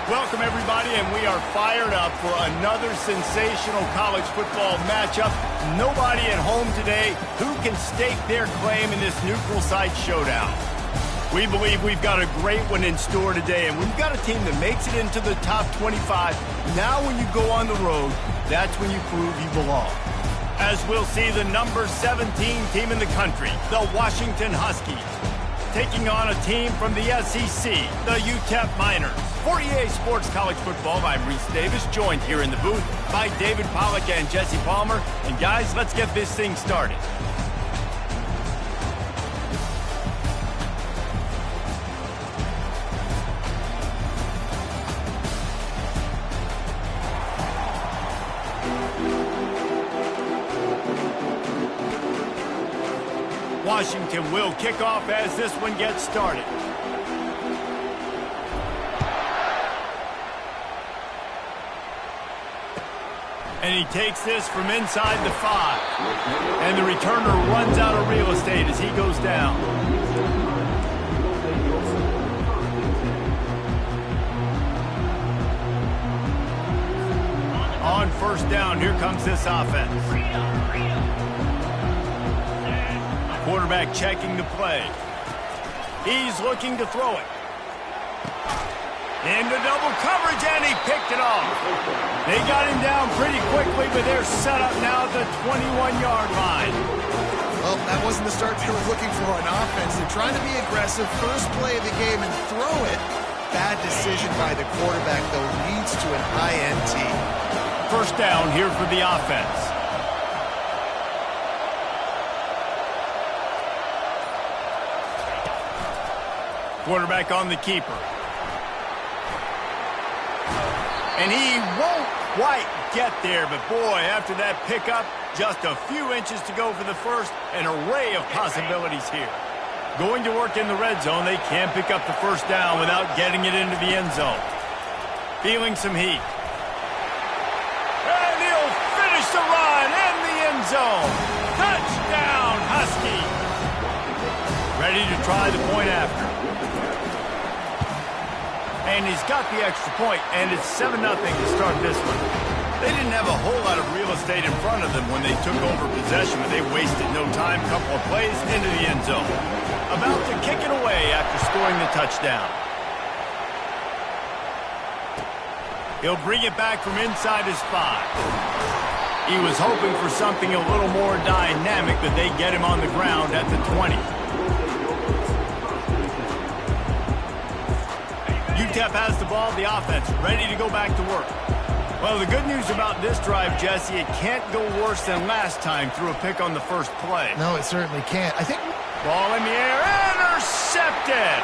Welcome, everybody, and we are fired up for another sensational college football matchup. Nobody at home today who can stake their claim in this neutral site showdown. We believe we've got a great one in store today, and we've got a team that makes it into the top 25. Now when you go on the road, that's when you prove you belong. As we'll see, the number 17 team in the country, the Washington Huskies, taking on a team from the SEC, the UTEP Miners. For EA Sports College Football, I'm Reese Davis, joined here in the booth by David Pollack and Jesse Palmer. And guys, let's get this thing started. Washington will kick off as this one gets started. And he takes this from inside the 5. And the returner runs out of real estate as he goes down. On first down, here comes this offense. Quarterback checking the play. He's looking to throw it. Into double coverage, and he picked it off. They got him down pretty quickly, but they're set up now at the 21-yard line. Well, that wasn't the start they were looking for on offense. They're trying to be aggressive, first play of the game, and throw it. Bad decision by the quarterback, though, leads to an INT. First down here for the offense. Quarterback on the keeper. And he won't quite get there, but boy, after that pickup, just a few inches to go for the first. An array of possibilities here. Going to work in the red zone, they can pick up the first down without getting it into the end zone. Feeling some heat. And he'll finish the run in the end zone. Touchdown, Husky. Ready to try the point after. And he's got the extra point, and it's 7-0 to start this one. They didn't have a whole lot of real estate in front of them when they took over possession, but they wasted no time. Couple of plays into the end zone. About to kick it away after scoring the touchdown. He'll bring it back from inside his 5. He was hoping for something a little more dynamic, but they get him on the ground at the 20. UTEP has the ball, the offense ready to go back to work. Well, the good news about this drive, Jesse, it can't go worse than last time through a pick on the first play. No, it certainly can't. I think... Ball in the air, intercepted!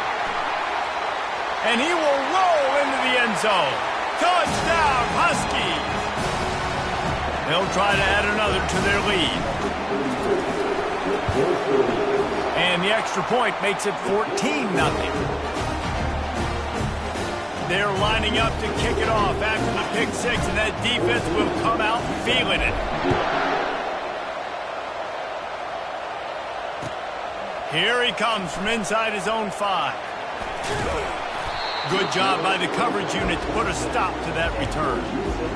And he will roll into the end zone. Touchdown, Huskies! They'll try to add another to their lead. And the extra point makes it 14-0. They're lining up to kick it off after the pick 6, and that defense will come out feeling it. Here he comes from inside his own 5. Good job by the coverage unit to put a stop to that return.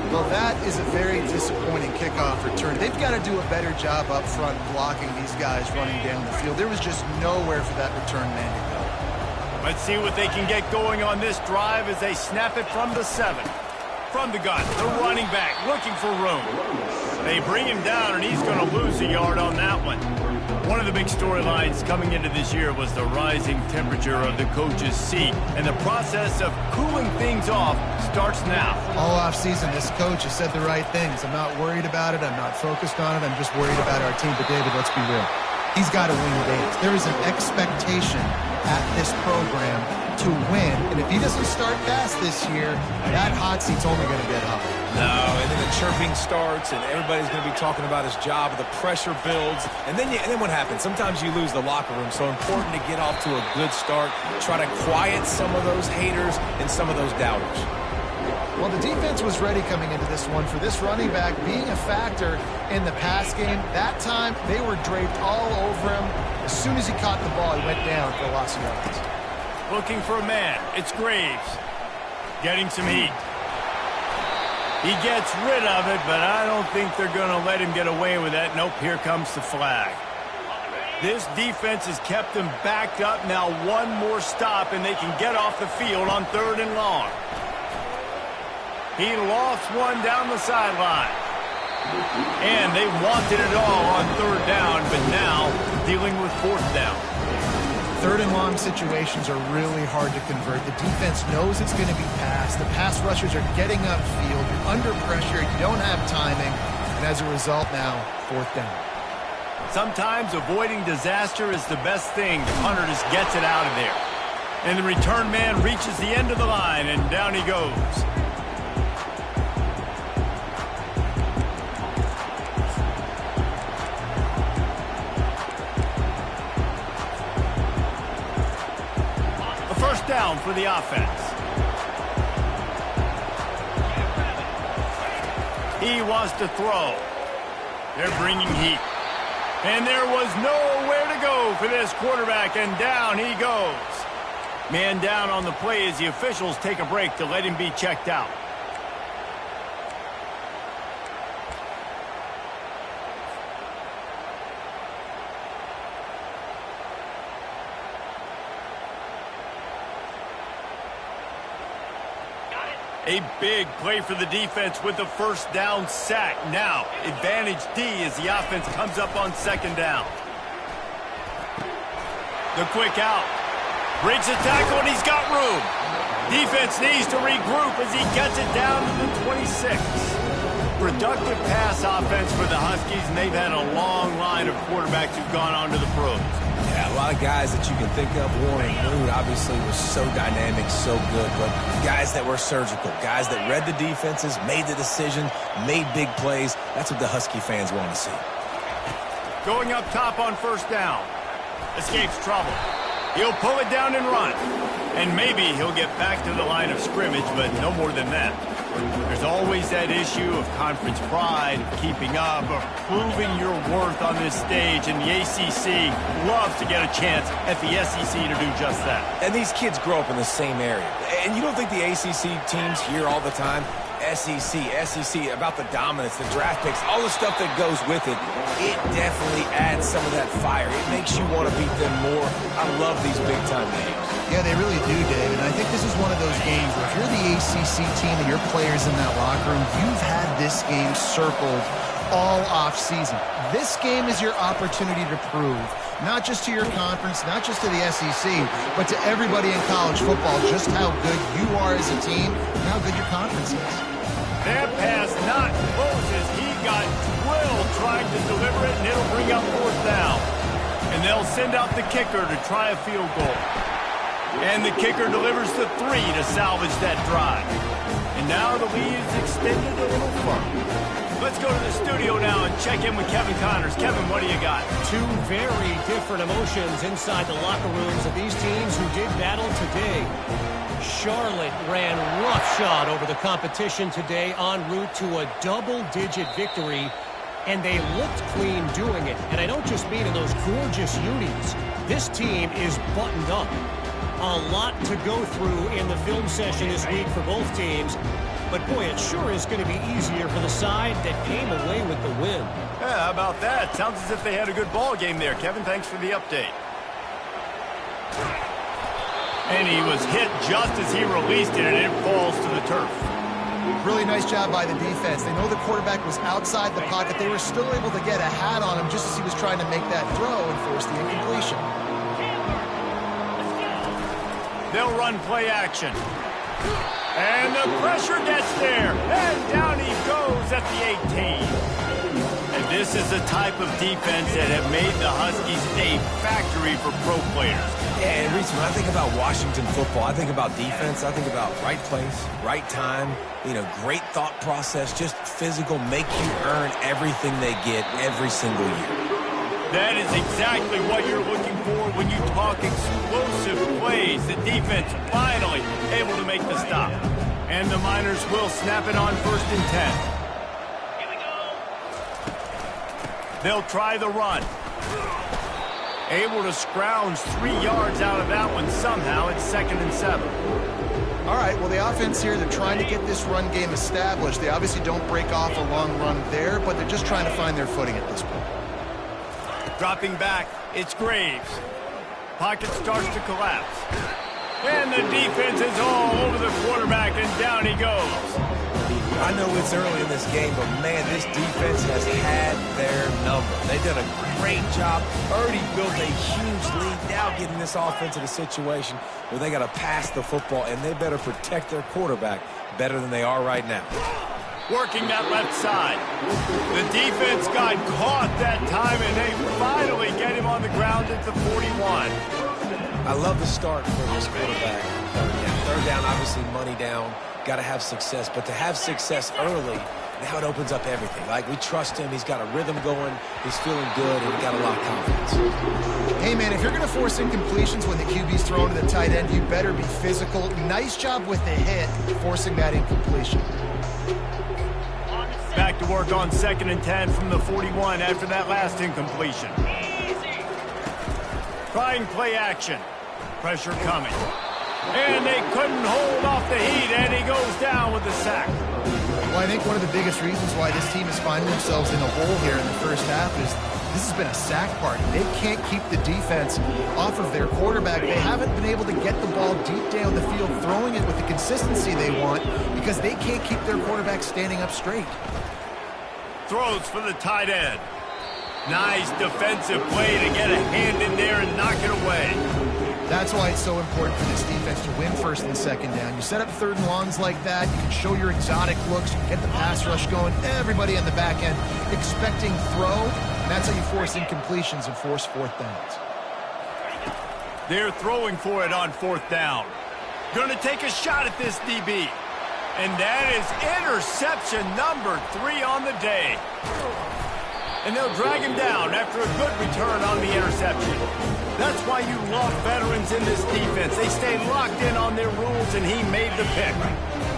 Well, that is a very disappointing kickoff return. They've got to do a better job up front blocking these guys running down the field. There was just nowhere for that return man to go. Let's see what they can get going on this drive as they snap it from the 7. From the gun, the running back looking for room. They bring him down, and he's going to lose a yard on that one. One of the big storylines coming into this year was the rising temperature of the coach's seat, and the process of cooling things off starts now. All offseason, this coach has said the right things. I'm not worried about it. I'm not focused on it. I'm just worried about our team. But, David, let's be real. He's got to win games. There is an expectation at this program to win. And if he doesn't start fast this year, that hot seat's only going to get hot. No, and then the chirping starts, and everybody's going to be talking about his job. The pressure builds, and then what happens? Sometimes you lose the locker room. So important to get off to a good start. Try to quiet some of those haters and some of those doubters. Well, the defense was ready coming into this one for this running back being a factor in the pass game. That time, they were draped all over him. As soon as he caught the ball, he went down for a loss of yards. Looking for a man. It's Graves. Getting some heat. He gets rid of it, but I don't think they're going to let him get away with that. Nope, here comes the flag. This defense has kept them backed up. Now one more stop, and they can get off the field on 3rd and long. He lost one down the sideline. And they wanted it all on 3rd down, but now dealing with 4th down. 3rd and long situations are really hard to convert. The defense knows it's going to be passed. The pass rushers are getting upfield. You're under pressure. You don't have timing. And as a result now, 4th down. Sometimes avoiding disaster is the best thing. The punter just gets it out of there. And the return man reaches the end of the line, and down he goes. First down for the offense. He wants to throw. They're bringing heat. And there was nowhere to go for this quarterback, and down he goes. Man down on the play as the officials take a break to let him be checked out. A big play for the defense with the first down sack. Now, advantage D as the offense comes up on 2nd down. The quick out. Breaks a tackle, and he's got room. Defense needs to regroup as he gets it down to the 26. Productive pass offense for the Huskies, and they've had a long line of quarterbacks who've gone on to the pros. Yeah, a lot of guys that you can think of. Warren Moon obviously was so dynamic, so good, but guys that were surgical, guys that read the defenses, made the decision, made big plays. That's what the Husky fans want to see. Going up top on 1st down. Escapes trouble. He'll pull it down and run. And maybe he'll get back to the line of scrimmage, but no more than that. There's always that issue of conference pride, keeping up, of proving your worth on this stage, and the ACC loves to get a chance at the SEC to do just that. And these kids grow up in the same area. And you don't think the ACC teams hear all the time, SEC, about the dominance, the draft picks, all the stuff that goes with it. It definitely adds some of that fire. It makes you want to beat them more. I love these big-time games. Yeah, they really do, Dave. And I think this is one of those games where if you're the ACC team and your players in that locker room, you've had this game circled all off-season. This game is your opportunity to prove, not just to your conference, not just to the SEC, but to everybody in college football, just how good you are as a team and how good your conference is. That pass not close as he got drilled trying to deliver it, and it'll bring up 4th down. And they'll send out the kicker to try a field goal. And the kicker delivers the 3 to salvage that drive. And now the lead is extended a little further. Let's go to the studio now and check in with Kevin Connors. Kevin, what do you got? Two very different emotions inside the locker rooms of these teams who did battle today. Charlotte ran roughshod over the competition today en route to a double-digit victory, and they looked clean doing it. And I don't just mean in those gorgeous unis. This team is buttoned up. A lot to go through in the film session this week for both teams. But, boy, it sure is going to be easier for the side that came away with the win. Yeah, how about that? Sounds as if they had a good ball game there. Kevin, thanks for the update. And he was hit just as he released it, and it falls to the turf. Really nice job by the defense. They know the quarterback was outside the pocket. They were still able to get a hat on him just as he was trying to make that throw and force the incompletion. They'll run play action. And the pressure gets there. And down he goes at the 18. And this is the type of defense that have made the Huskies a factory for pro players. Yeah, and Reese, when I think about Washington football, I think about defense, I think about right place, right time, great thought process, just physical, make you earn everything they get every single year. That is exactly what you're looking for when you talk explosive plays. The defense finally able to make the stop. And the Miners will snap it on 1st and 10. They'll try the run. Able to scrounge 3 yards out of that one somehow. It's 2nd and 7. All right, well, the offense here, they're trying to get this run game established. They obviously don't break off a long run there, but they're just trying to find their footing at this point. Dropping back, it's Graves. Pocket starts to collapse. And the defense is all over the quarterback, and down he goes. I know it's early in this game, but, man, this defense has had their number. They've done a great job, already built a huge lead, now getting this offense in a situation where they got to pass the football, and they better protect their quarterback better than they are right now. Working that left side. The defense got caught that time, and they finally get him on the ground at the 41. I love the start for this quarterback. Third down, obviously money down. Got to have success, but to have success early, now it opens up everything. Like, we trust him. He's got a rhythm going. He's feeling good, and he got a lot of confidence. Hey, man, if you're going to force incompletions when the QB's thrown to the tight end, you better be physical. Nice job with the hit, forcing that incompletion. Back to work on 2nd and 10 from the 41 after that last incompletion. Trying play action. Pressure coming. And they couldn't hold off the heat, and he goes down with the sack. Well, I think one of the biggest reasons why this team is finding themselves in a hole here in the first half is this has been a sack party. They can't keep the defense off of their quarterback. They haven't been able to get the ball deep down the field, throwing it with the consistency they want because they can't keep their quarterback standing up straight. Throws for the tight end. Nice defensive play to get a hand in there and knock it away. That's why it's so important for this defense to win 1st and 2nd down. You set up 3rd and longs like that, you can show your exotic looks, you can get the pass rush going, everybody on the back end expecting throw, and that's how you force incompletions and force 4th downs. They're throwing for it on 4th down. Going to take a shot at this DB. And that is interception number 3 on the day. And they'll drag him down after a good return on the interception. That's why you love veterans in this defense. They stay locked in on their rules, and he made the pick.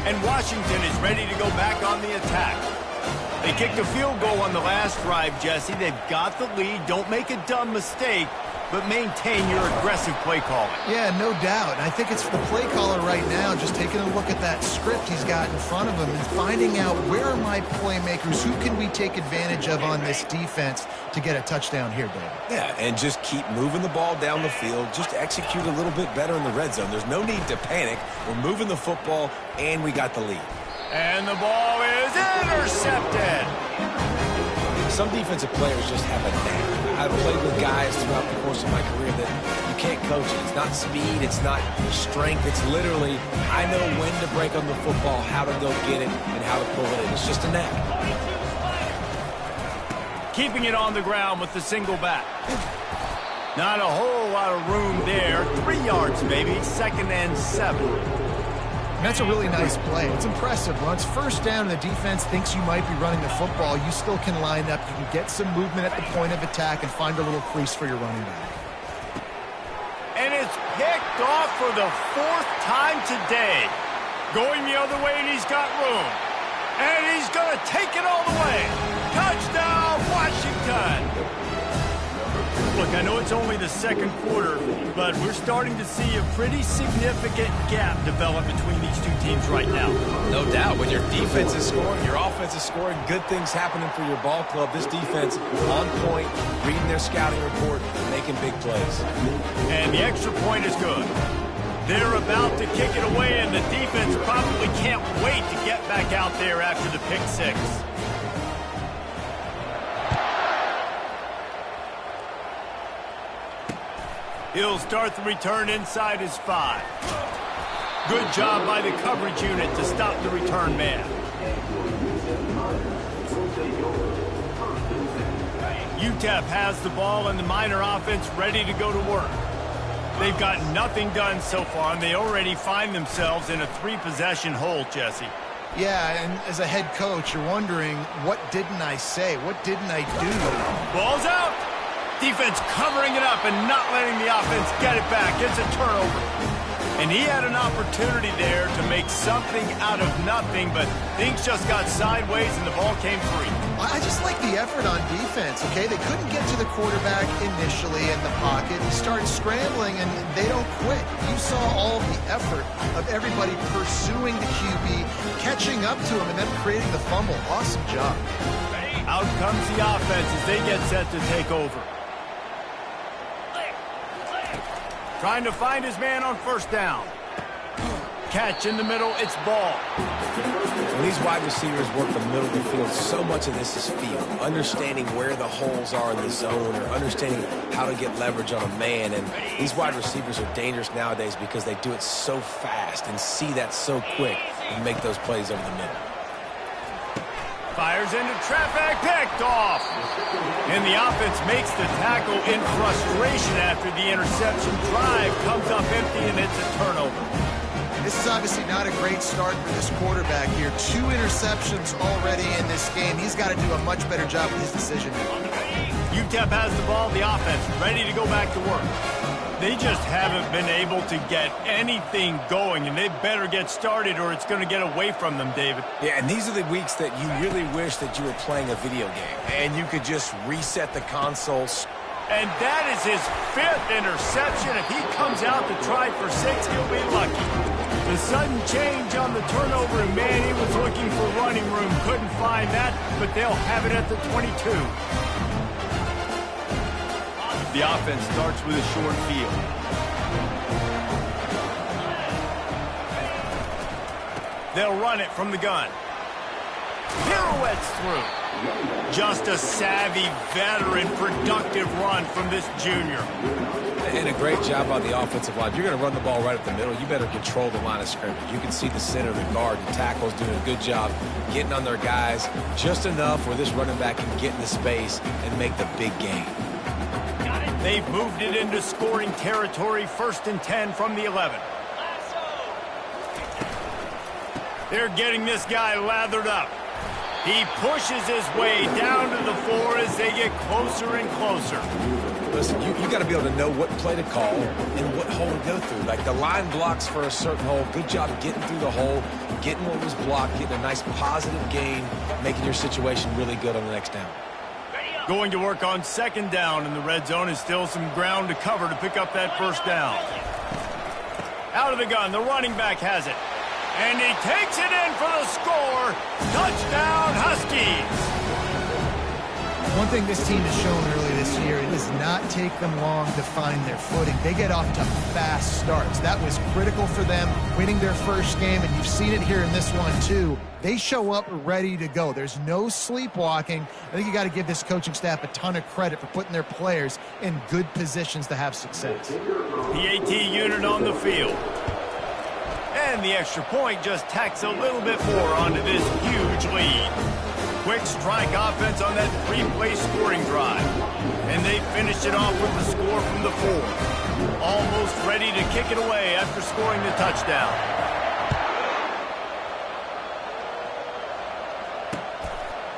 And Washington is ready to go back on the attack. They kicked a field goal on the last drive, Jesse. They've got the lead. Don't make a dumb mistake, but maintain your aggressive play calling. Yeah, no doubt. And I think it's the play caller right now just taking a look at that script he's got in front of him and finding out where are my playmakers, who can we take advantage of on this defense to get a touchdown here, David. Yeah, and just keep moving the ball down the field. Just execute a little bit better in the red zone. There's no need to panic. We're moving the football, and we got the lead. And the ball is intercepted. Some defensive players just have a knack. I've played with guys throughout the course of my career that you can't coach it. It's not speed, it's not strength. It's literally, I know when to break on the football, how to go get it, and how to pull it in. It's just a knack. Keeping it on the ground with the single back. Not a whole lot of room there. 3 yards maybe, 2nd and 7. And that's a really nice play. It's impressive. When it's 1st down and the defense thinks you might be running the football, you still can line up. You can get some movement at the point of attack and find a little crease for your running back. And it's picked off for the 4th time today. Going the other way, and he's got room. And he's going to take it all the way. Touchdown, Washington! Look, I know it's only the 2nd quarter, but we're starting to see a pretty significant gap develop between these two teams right now. No doubt. When your defense is scoring, your offense is scoring, good things happening for your ball club. This defense on point, reading their scouting report, making big plays. And the extra point is good. They're about to kick it away, and the defense probably can't wait to get back out there after the pick 6. He'll start the return inside his 5. Good job by the coverage unit to stop the return man. UTEP has the ball and the Miner offense ready to go to work. They've got nothing done so far, and they already find themselves in a 3-possession hole, Jesse. Yeah, and as a head coach, you're wondering, what didn't I say? What didn't I do? Ball's out. Defense covering it up and not letting the offense get it back. It's a turnover. And he had an opportunity there to make something out of nothing, but things just got sideways and the ball came free. I just like the effort on defense, okay? They couldn't get to the quarterback initially in the pocket. He started scrambling, and they don't quit. You saw all the effort of everybody pursuing the QB, catching up to him, and then creating the fumble. Awesome job. Out comes the offense as they get set to take over. Trying to find his man on first down. Catch in the middle, it's ball. When these wide receivers work the middle of the field, so much of this is feel. Understanding where the holes are in the zone or understanding how to get leverage on a man. And these wide receivers are dangerous nowadays because they do it so fast and see that so quick and make those plays over the middle. Fires into traffic, picked off. And the offense makes the tackle in frustration after the interception. Drive comes up empty, and it's a turnover. This is obviously not a great start for this quarterback here. 2 interceptions already in this game. He's got to do a much better job with his decision. UTEP has the ball, the offense ready to go back to work. They just haven't been able to get anything going, and they better get started or it's going to get away from them, David. Yeah, and these are the weeks that you really wish that you were playing a video game and you could just reset the consoles. And that is his 5th interception. If he comes out to try for 6, he'll be lucky. The sudden change on the turnover, and man, he was looking for running room. Couldn't find that, but they'll have it at the 22. The offense starts with a short field. They'll run it from the gun. Pirouettes through. Just a savvy, veteran, productive run from this junior. And a great job by the offensive line. If you're going to run the ball right up the middle, you better control the line of scrimmage. You can see the center, the guard, the tackles doing a good job getting on their guys just enough where this running back can get in the space and make the big game. They've moved it into scoring territory, 1st and 10 from the 11. They're getting this guy lathered up. He pushes his way down to the 4 as they get closer and closer. Listen, you got to be able to know what play to call and what hole to go through. Like the line blocks for a certain hole. Good job getting through the hole, getting what was blocked, getting a nice positive gain, making your situation really good on the next down. Going to work on 2nd down, and the red zone is still some ground to cover to pick up that 1st down. Out of the gun, the running back has it. And he takes it in for the score. Touchdown, Huskies. One thing this team has shown early this year, it does not take them long to find their footing. They get off to fast starts. That was critical for them, winning their first game, and you've seen it here in this one too. They show up ready to go. There's no sleepwalking. I think you got to give this coaching staff a ton of credit for putting their players in good positions to have success. The AT unit on the field. And the extra point just tacks a little bit more onto this huge lead. Quick strike offense on that 3-play scoring drive. And they finished it off with the score from the 4. Almost ready to kick it away after scoring the touchdown.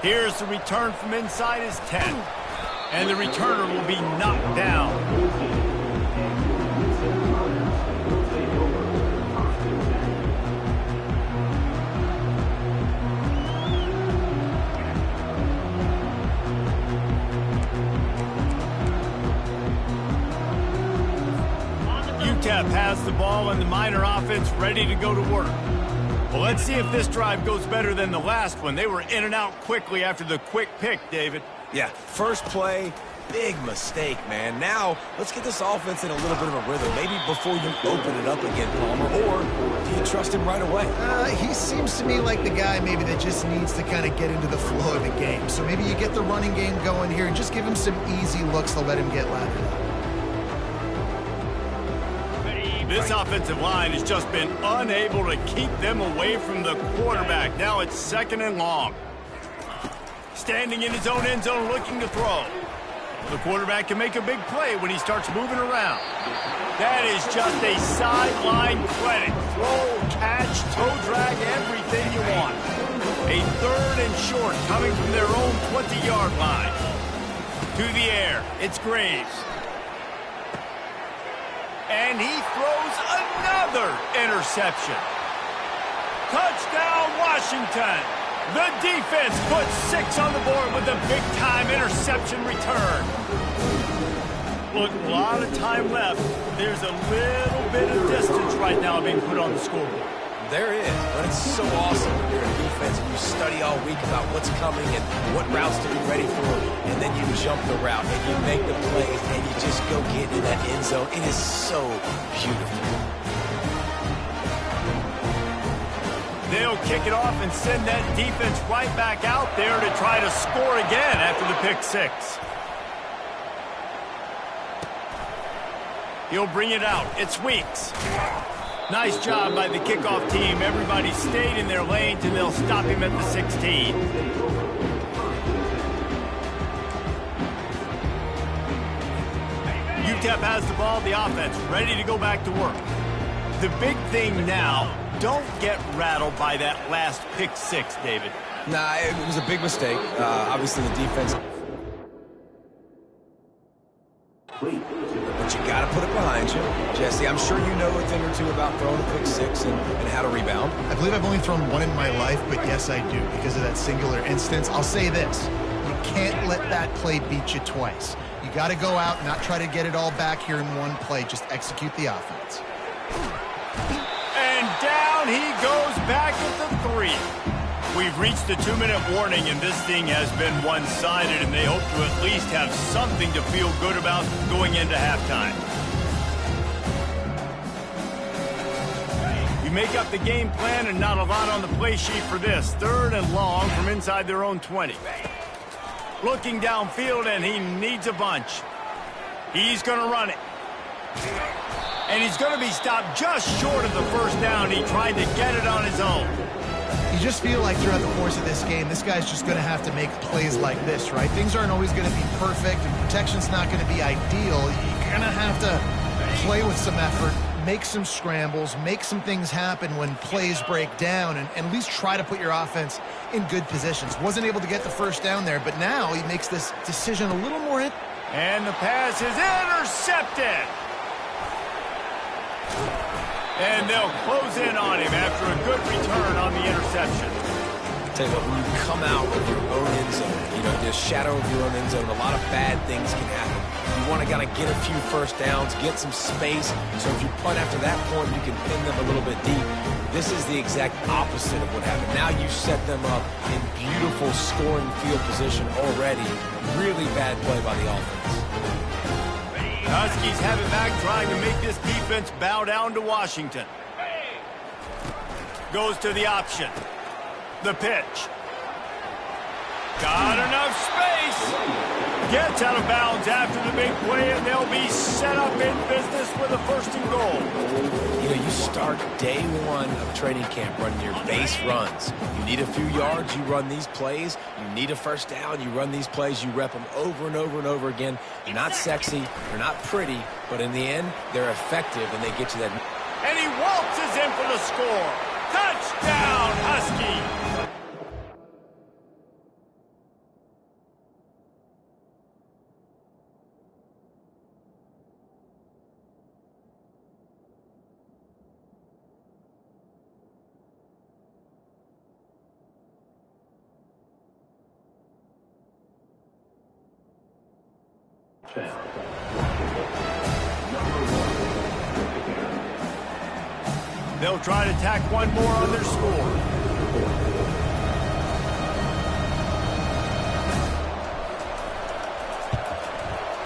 Here's the return from inside his 10. And the returner will be knocked down. UTEP has the ball and the Miner offense ready to go to work. Well, let's see if this drive goes better than the last one. They were in and out quickly after the quick pick, David. Yeah, first play, big mistake, man. Now, let's get this offense in a little bit of a rhythm. Maybe before you open it up again, Palmer, or do you trust him right away? He seems to me like the guy maybe that just needs to kind of get into the flow of the game. So maybe you get the running game going here and just give him some easy looks to let him get lathered up. This offensive line has just been unable to keep them away from the quarterback. Now it's 2nd and long. Standing in his own end zone looking to throw. The quarterback can make a big play when he starts moving around. That is just a sideline credit. Throw, catch, toe drag, everything you want. A 3rd and short coming from their own 20-yard line. To the air, it's Graves. And he throws another interception. Touchdown, Washington. The defense puts 6 on the board with a big-time interception return. Look, a lot of time left. There's a little bit of distance right now being put on the scoreboard. There is, but it's so awesome when you're in defense and you study all week about what's coming and what routes to be ready for, and then you jump the route and you make the plays and you just go get in that end zone. It is so beautiful. They'll kick it off and send that defense right back out there to try to score again after the pick 6. He'll bring it out. It's Weeks. Nice job by the kickoff team. Everybody stayed in their lanes, and they'll stop him at the 16. UTEP has the ball, the offense, ready to go back to work. The big thing now, don't get rattled by that last pick 6, David. Nah, it was a big mistake. Obviously, the defense... But you got to put it behind you. Jesse, I'm sure you know a thing or two about throwing a pick 6 and how to rebound. I believe I've only thrown one in my life, but yes, I do, because of that singular instance. I'll say this. You can't let that play beat you twice. You got to go out and not try to get it all back here in one play. Just execute the offense. And down he goes back at the 3. We've reached the 2-minute warning, and this thing has been one-sided, and they hope to at least have something to feel good about going into halftime. You make up the game plan, and not a lot on the play sheet for this. 3rd and long from inside their own 20. Looking downfield, and he needs a bunch. He's going to run it. And he's going to be stopped just short of the first down. He tried to get it on his own. You just feel like throughout the course of this game, this guy's just going to have to make plays like this, right? Things aren't always going to be perfect, and protection's not going to be ideal. You're going to have to play with some effort, make some scrambles, make some things happen when plays break down, and at least try to put your offense in good positions. Wasn't able to get the first down there, but now he makes this decision a little more... And the pass is intercepted. And they'll close in on him after a good return on the interception. Tell you what, when you come out of your own end zone, you know, the shadow of your own end zone, a lot of bad things can happen. You want to kind of get a few first downs, get some space, so if you punt after that point, you can pin them a little bit deep. This is the exact opposite of what happened. Now you set them up in beautiful scoring field position already. Really bad play by the offense. Huskies have it back, trying to make this defense bow down to Washington. Goes to the option. The pitch. Got enough space. Gets out of bounds after the big play, and they'll be set up in business with a 1st and goal. You know, you start day 1 of training camp running your base runs. You need a few yards, you run these plays. You need a first down, you run these plays. You rep them over and over and over again. They're not sexy, they're not pretty, but in the end, they're effective, and they get you that. And he waltzes in for the score. Touchdown, Husky. They'll try to tack one more on their score.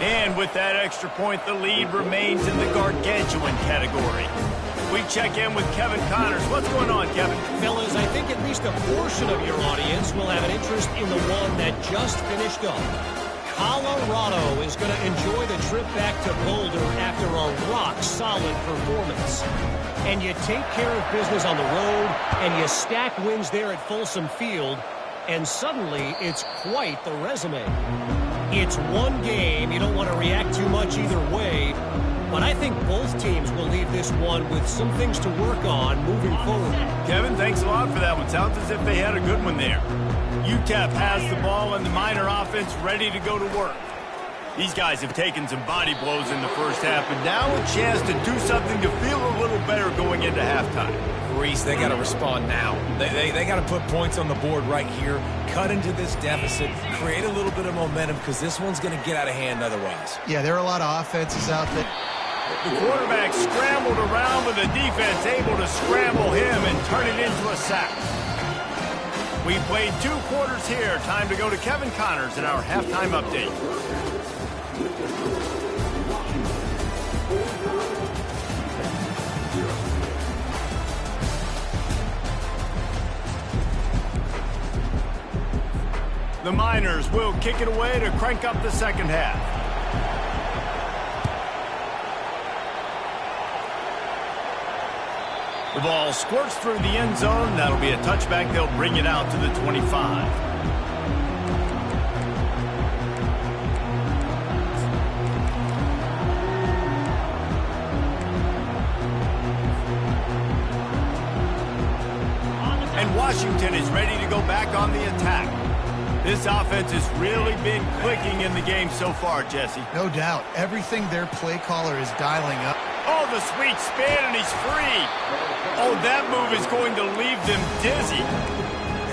And with that extra point, the lead remains in the gargantuan category. We check in with Kevin Connors. What's going on, Kevin? Fellas, I think at least a portion of your audience will have an interest in the one that just finished up. Colorado is going to enjoy the trip back to Boulder after a rock-solid performance. And you take care of business on the road, and you stack wins there at Folsom Field, and suddenly it's quite the resume. It's one game. You don't want to react too much either way, but I think both teams will leave this one with some things to work on moving forward. Kevin, thanks a lot for that one. Sounds as if they had a good one there. UTEP has the ball and the Miner offense ready to go to work. These guys have taken some body blows in the first half, but now a chance to do something to feel a little better going into halftime. Reese, they got to respond now. They got to put points on the board right here, cut into this deficit, create a little bit of momentum, because this one's going to get out of hand otherwise. Yeah, there are a lot of offenses out there. The quarterback scrambled around, but the defense able to scramble him and turn it into a sack. We played 2 quarters here. Time to go to Kevin Connors in our halftime update. The Miners will kick it away to crank up the second half. The ball squirts through the end zone. That'll be a touchback. They'll bring it out to the 25. And Washington is ready to go back on the attack. This offense has really been clicking in the game so far, Jesse. No doubt. Everything their play caller is dialing up. Oh, the sweet spin, and he's free. Oh, that move is going to leave them dizzy.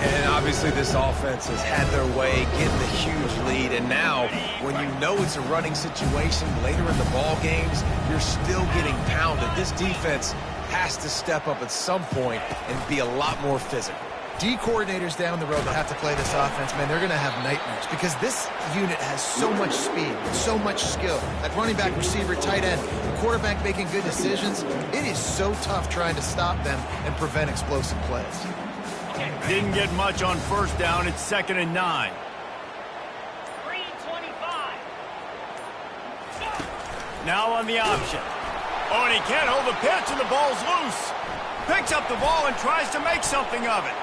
And obviously this offense has had their way, getting the huge lead. And now, when you know it's a running situation later in the ball games, you're still getting pounded. This defense has to step up at some point and be a lot more physical. D coordinators down the road that have to play this offense, man, they're going to have nightmares because this unit has so much speed, so much skill. That running back, receiver, tight end, quarterback making good decisions. It is so tough trying to stop them and prevent explosive plays. Didn't get much on first down. It's 2nd and 9. 3:25. Now on the option. Oh, and he can't hold the pitch, and the ball's loose. Picks up the ball and tries to make something of it.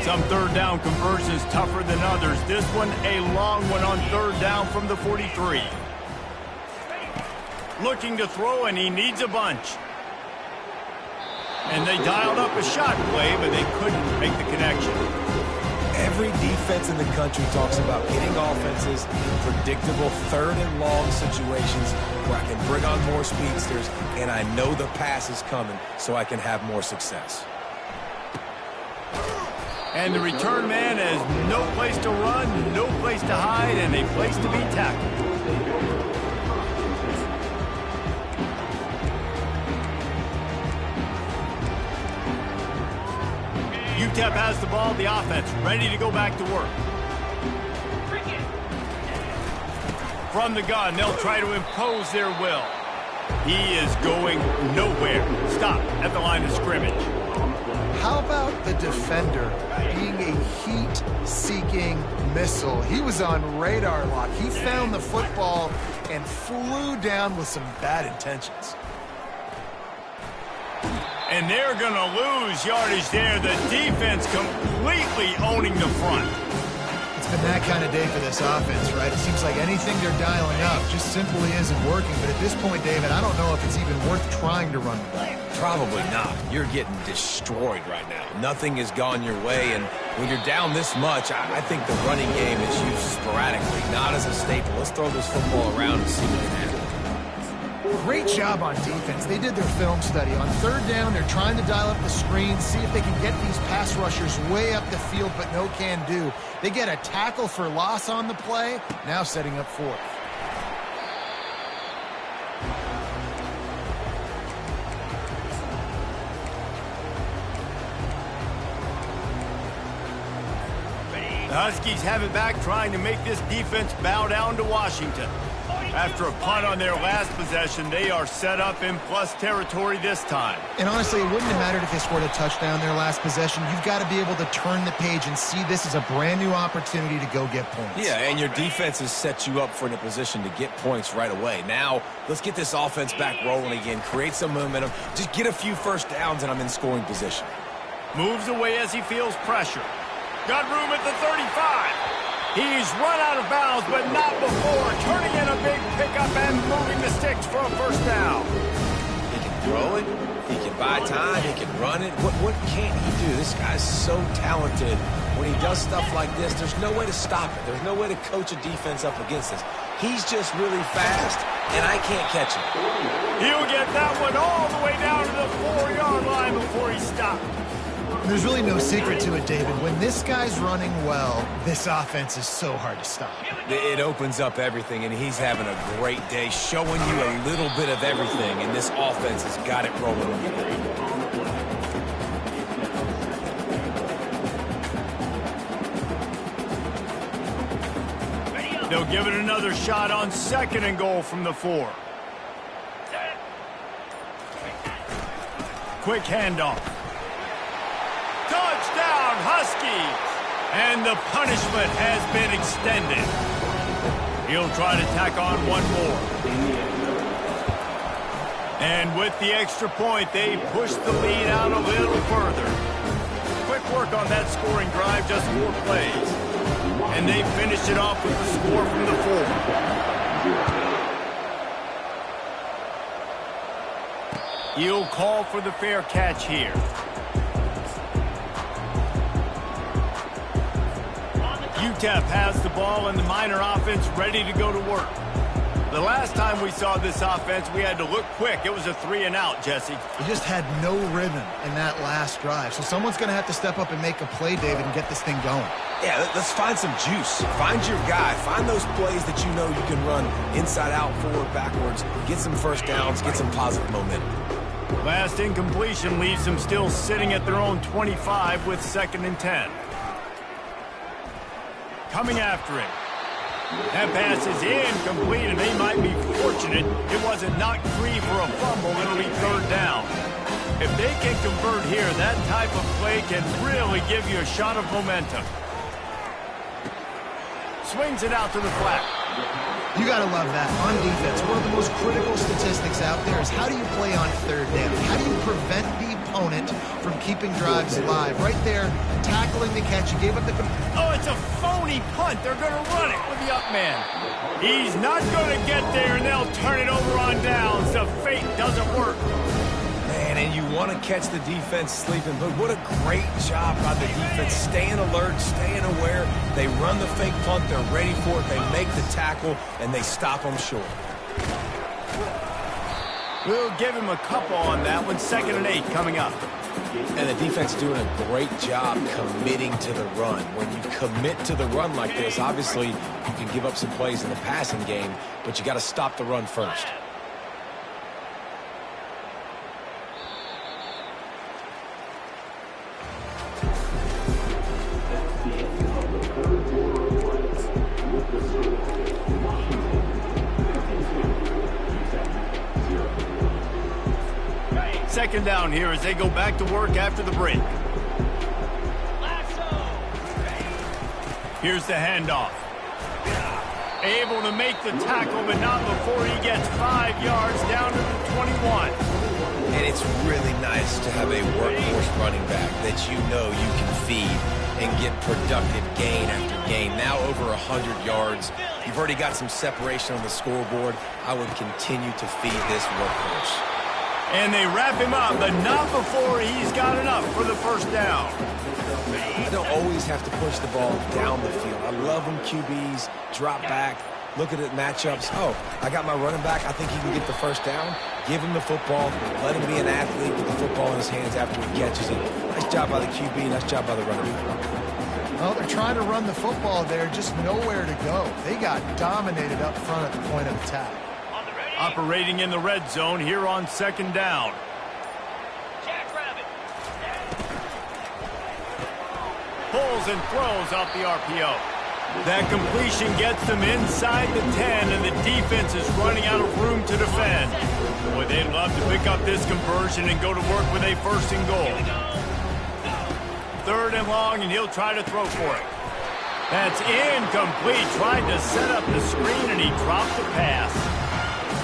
Some third down conversions tougher than others. This one a long one on 3rd down from the 43. Looking to throw, and he needs a bunch. And they dialed up a shot play, but they couldn't make the connection. Every defense in the country talks about getting offenses in predictable 3rd and long situations where I can bring on more speedsters, and I know the pass is coming, so I can have more success. And the return man has no place to run, no place to hide, and a place to be tackled. UTEP has the ball, the offense ready to go back to work. From the gun, they'll try to impose their will. He is going nowhere. Stop at the line of scrimmage. How about the defender being a heat-seeking missile? He was on radar lock. He found the football and flew down with some bad intentions. And they're going to lose yardage there. The defense completely owning the front. It's been that kind of day for this offense, right? It seems like anything they're dialing up just simply isn't working. But at this point, David, I don't know if it's even worth trying to run the ball. Probably not. You're getting destroyed right now. Nothing has gone your way, and when you're down this much, I think the running game is used sporadically, not as a staple. Let's throw this football around and see what can happen. Great job on defense. They did their film study. On 3rd down, they're trying to dial up the screen, see if they can get these pass rushers way up the field, but no can do. They get a tackle for loss on the play, now setting up 4th. The Huskies have it back, trying to make this defense bow down to Washington. After a punt on their last possession, they are set up in plus territory this time. And honestly, it wouldn't have mattered if they scored a touchdown their last possession. You've got to be able to turn the page and see this as a brand new opportunity to go get points. Yeah, and your defense has set you up for a position to get points right away. Now, let's get this offense back rolling again, create some momentum, just get a few first downs, and I'm in scoring position. Moves away as he feels pressure. Got room at the 35. He's run out of bounds, but not before. Turning in a big pickup and moving the sticks for a first down. He can throw it. He can buy time. He can run it. What can't he do? This guy's so talented. When he does stuff like this, there's no way to stop it. There's no way to coach a defense up against this. He's just really fast, and I can't catch him. He'll get that one all the way down to the 4-yard line before he stopped. There's really no secret to it, David. When this guy's running well, this offense is so hard to stop. It opens up everything, and he's having a great day, showing you a little bit of everything, and this offense has got it rolling. They'll give it another shot on 2nd and goal from the 4. Quick handoff. Touchdown, Huskies! And the punishment has been extended. He'll try to tack on one more. And with the extra point, they push the lead out a little further. Quick work on that scoring drive, just 4 plays. And they finished it off with the score from the 4. He'll call for the fair catch here. UTEP has the ball and the Miner offense ready to go to work. The last time we saw this offense, we had to look quick. It was a 3-and-out, Jesse. He just had no rhythm in that last drive. So someone's going to have to step up and make a play, David, and get this thing going. Yeah, let's find some juice. Find your guy. Find those plays that you know you can run inside out, forward, backwards. Get some first downs. Get some positive momentum. Last incompletion leaves them still sitting at their own 25 with 2nd and 10. Coming after it. That pass is incomplete, and they might be fortunate it wasn't knocked free for a fumble. It'll be 3rd down. If they can convert here, that type of play can really give you a shot of momentum. Swings it out to the flat. You got to love that. On defense, one of the most critical statistics out there is how do you play on 3rd down? How do you prevent the opponent from keeping drives alive? Right there, tackling the catch. You gave up the... Oh, it's a phony punt. They're going to run it with the up man. He's not going to get there, and they'll turn it over on downs. The fake doesn't work. Man, and you want to catch the defense sleeping, but what a great job by the defense. Staying alert, staying aware. They run the fake punt. They're ready for it. They make the tackle, and they stop them short. We'll give him a couple on that one. 2nd and 8 coming up. And the defense doing a great job committing to the run. When you commit to the run like this, obviously you can give up some plays in the passing game, but you got to stop the run first. Second down here as they go back to work after the break. Here's the handoff. Able to make the tackle, but not before he gets 5 yards down to the 21. And it's really nice to have a workhorse running back that you know you can feed and get productive gain after gain. Now over 100 yards. You've already got some separation on the scoreboard. I would continue to feed this workhorse. And they wrap him up, but not before he's got enough for the first down. I don't always have to push the ball down the field. I love when QBs drop back, look at it matchups. Oh, I got my running back. I think he can get the first down. Give him the football. Let him be an athlete with the football in his hands after he catches it. Nice job by the QB. Nice job by the running back. Well, they're trying to run the football there, just nowhere to go. They got dominated up front at the point of attack. Operating in the red zone here on 2nd down. Pulls and throws off the RPO. That completion gets them inside the 10, and the defense is running out of room to defend. Boy, they'd love to pick up this conversion and go to work with a 1st and goal. 3rd and long, and he'll try to throw for it. That's incomplete. Tried to set up the screen, and he dropped the pass.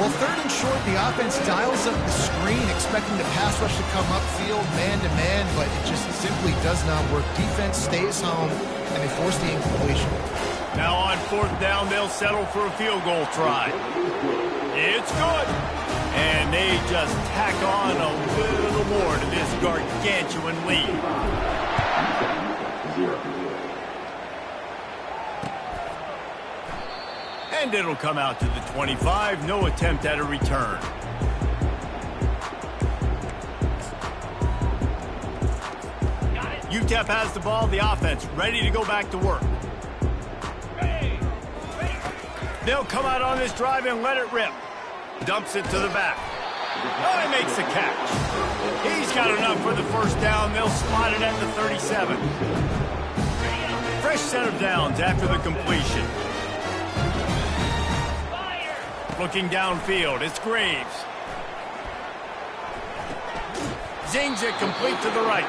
Well, 3rd and short, the offense dials up the screen, expecting the pass rush to come upfield man-to-man, but it just simply does not work. Defense stays home, and they force the incompletion. Now on 4th down, they'll settle for a field goal try. It's good. And they just tack on a little more to this gargantuan lead. And it'll come out to the 25. No attempt at a return. UTEP has the ball, the offense ready to go back to work. They'll come out on this drive and let it rip. Dumps it to the back. Oh, he makes the catch. He's got enough for the first down. They'll spot it at the 37. Fresh set of downs after the completion. Looking downfield, it's Graves. Zings it complete to the right.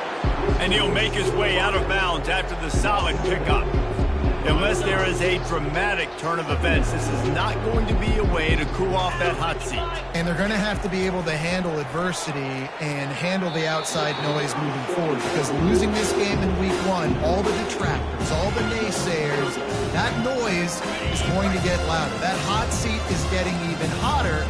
And he'll make his way out of bounds after the solid pickup. Unless there is a dramatic turn of events, this is not going to be a way to cool off that hot seat. And they're going to have to be able to handle adversity and handle the outside noise moving forward, because losing this game in week 1, all the detractors, all the naysayers, that noise is going to get louder. That hot seat is getting even hotter.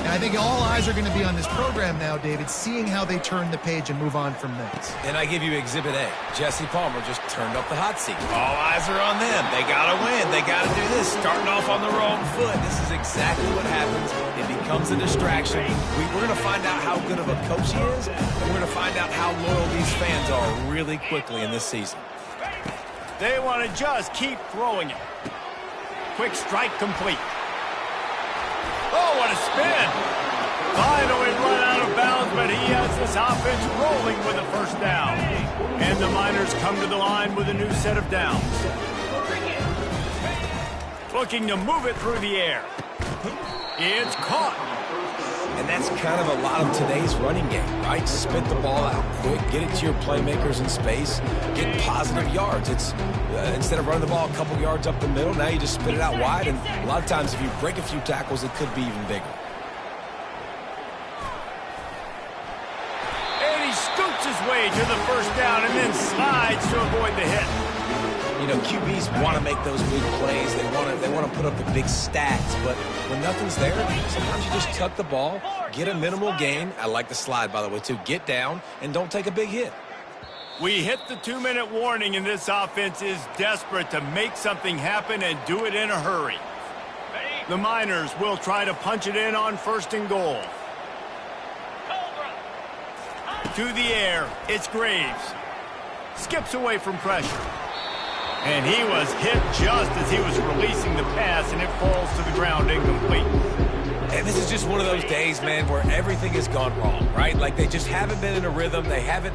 And I think all eyes are going to be on this program now, David, seeing how they turn the page and move on from this. And I give you Exhibit A. Jesse Palmer just turned up the hot seat. All eyes are on them. They got to win. They got to do this. Starting off on the wrong foot. This is exactly what happens. It becomes a distraction. We're going to find out how good of a coach he is, and we're going to find out how loyal these fans are really quickly in this season. They want to just keep throwing it. Quick strike complete. Oh, what a spin. Finally run out of bounds, but he has this offense rolling with a first down. And the Miners come to the line with a new set of downs. Looking to move it through the air. It's caught. And that's kind of a lot of today's running game, right? Spit the ball out quick, get it to your playmakers in space, get positive yards. It's instead of running the ball a couple yards up the middle, now you just spit it out wide, and a lot of times if you break a few tackles, it could be even bigger. And he scoots his way to the first down and then slides to avoid the hit. You know, QBs want to make those big plays. They want to put up the big stats, but when nothing's there, sometimes you just tuck the ball, get a minimal gain. I like the slide, by the way, too. Get down and don't take a big hit. We hit the 2-minute warning, and this offense is desperate to make something happen and do it in a hurry. The Miners will try to punch it in on 1st and goal. To the air, it's Graves. Skips away from pressure. And he was hit just as he was releasing the pass, and it falls to the ground incomplete. And this is just one of those days, man, where everything has gone wrong, right? Like they just haven't been in a rhythm. They haven't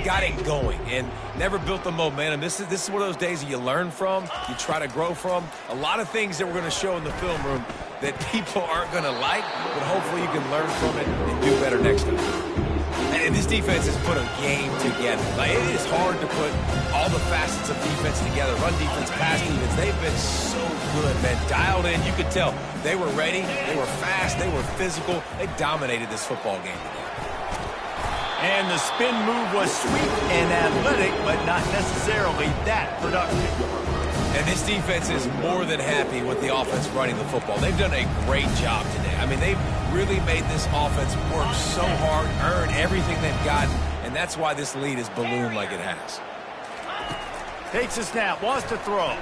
got it going and never built the momentum. This is one of those days that you learn from, you try to grow from. A lot of things that we're going to show in the film room that people aren't going to like, but hopefully you can learn from it and do better next time. And this defense has put a game together. Like, it is hard to put all the facets of defense together. Run defense, pass defense. They've been so good, man. Dialed in. You could tell they were ready. They were fast. They were physical. They dominated this football game today. And the spin move was sweet and athletic, but not necessarily that productive. And this defense is more than happy with the offense running the football. They've done a great job today. I mean, they've really made this offense work so hard, earn everything they've gotten, and that's why this lead is ballooned like it has. Takes a snap, wants to throw.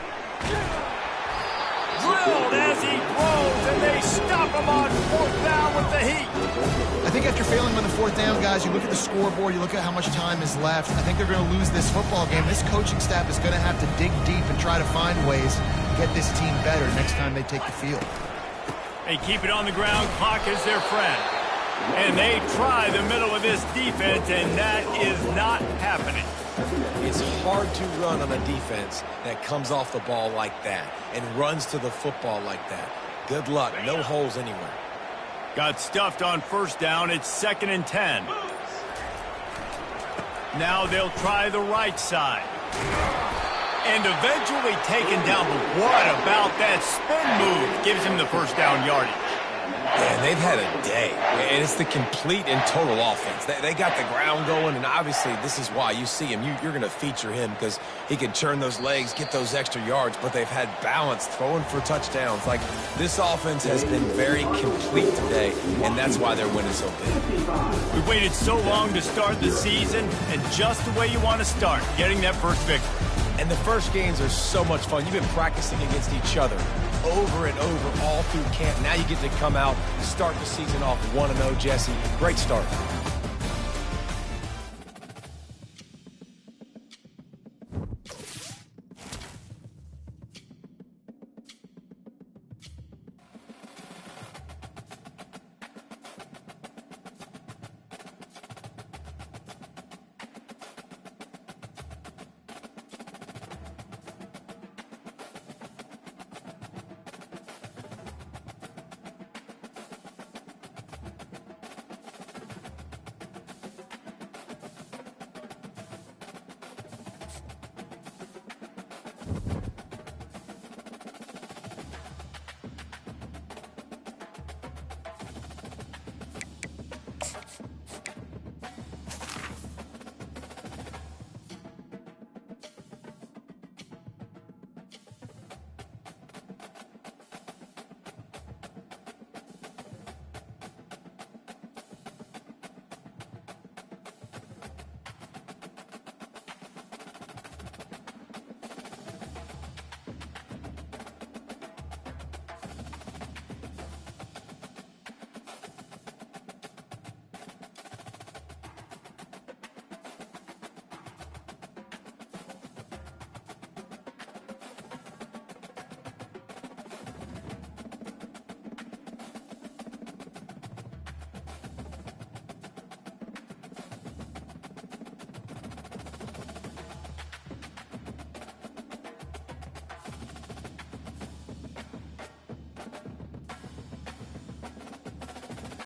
Drilled as he throws, and they stop him on 4th down with the heat. I think after failing on the 4th down, guys, you look at the scoreboard, you look at how much time is left. I think they're going to lose this football game. This coaching staff is going to have to dig deep and try to find ways to get this team better next time they take the field. They keep it on the ground. Clock is their friend. And they try the middle of this defense, and that is not happening. It's hard to run on a defense that comes off the ball like that and runs to the football like that. Good luck. No holes anywhere. Got stuffed on 1st down. It's 2nd and 10. Now they'll try the right side. And eventually taken down. But what about that spin move? Gives him the 1st down yardage. And they've had a day, and it's the complete and total offense. They got the ground going, and obviously this is why you see him. You're going to feature him because he can turn those legs, get those extra yards, but they've had balance, throwing for touchdowns. Like, this offense has been very complete today, and that's why they're winning so big. We waited so long to start the season, and just the way you want to start, getting that first victory. And the first games are so much fun. You've been practicing against each other over and over all through camp. Now you get to come out, start the season off 1-0, Jesse. Great start.